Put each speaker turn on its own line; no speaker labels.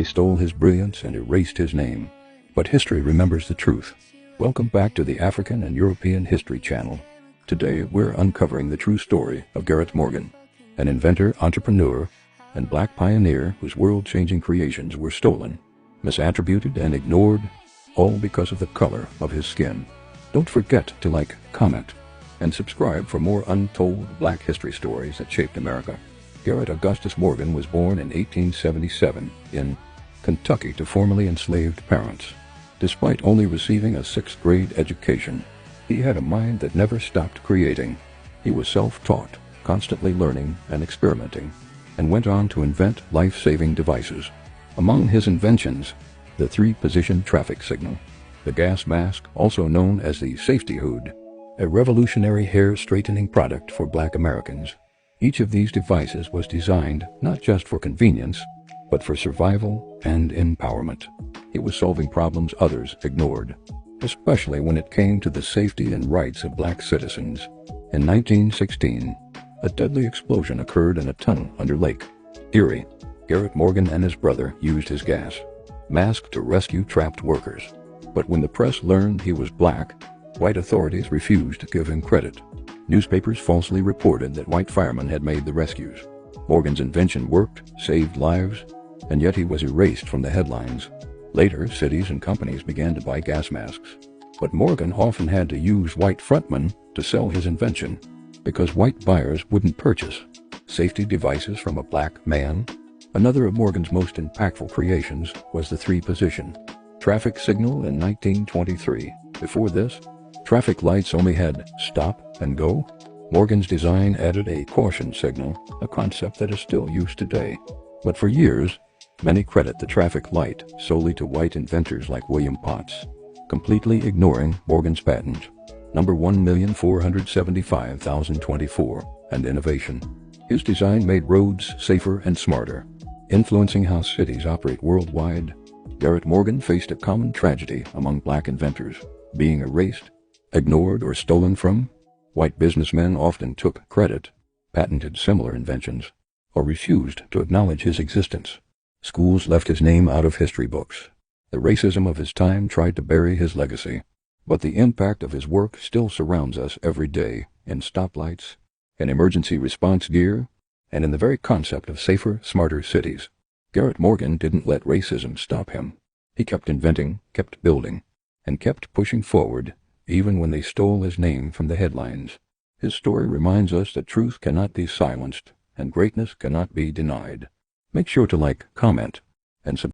stole his brilliance and erased his name. But history remembers the truth. Welcome back to the African and European History Channel. Today we're uncovering the true story of Garret Morgan, an inventor, entrepreneur, and black pioneer whose world-changing creations were stolen, misattributed, and ignored, all because of the color of his skin. Don't forget to like, comment, and subscribe for more untold black history stories that shaped America. Garret Augustus Morgan was born in 1877 in Kentucky to formerly enslaved parents. Despite only receiving a 6th grade education, he had a mind that never stopped creating. He was self-taught, constantly learning and experimenting, and went on to invent life-saving devices. Among his inventions, the 3-position traffic signal, the gas mask, also known as the safety hood, a revolutionary hair-straightening product for black Americans. Each of these devices was designed not just for convenience, but for survival and empowerment. He was solving problems others ignored, especially when it came to the safety and rights of black citizens. In 1916, a deadly explosion occurred in a tunnel under Lake Erie. Garret Morgan and his brother used his gas mask to rescue trapped workers. But when the press learned he was black, white authorities refused to give him credit. Newspapers falsely reported that white firemen had made the rescues. Morgan's invention worked, saved lives, and yet he was erased from the headlines. Later, cities and companies began to buy gas masks. But Morgan often had to use white frontmen to sell his invention, because white buyers wouldn't purchase safety devices from a black man. Another of Morgan's most impactful creations was the 3-position traffic signal in 1923. Before this, traffic lights only had stop and go. Morgan's design added a caution signal, a concept that is still used today. But for years, many credit the traffic light solely to white inventors like William Potts, completely ignoring Morgan's patent, number 1,475,024, and innovation. His design made roads safer and smarter, influencing how cities operate worldwide. Garret Morgan faced a common tragedy among black inventors: being erased, ignored, or stolen from. White businessmen often took credit, patented similar inventions, or refused to acknowledge his existence. Schools left his name out of history books. The racism of his time tried to bury his legacy. But the impact of his work still surrounds us every day, in stoplights, in emergency response gear, and in the very concept of safer, smarter cities. Garret Morgan didn't let racism stop him. He kept inventing, kept building, and kept pushing forward, even when they stole his name from the headlines. His story reminds us that truth cannot be silenced, and greatness cannot be denied. Make sure to like, comment, and subscribe.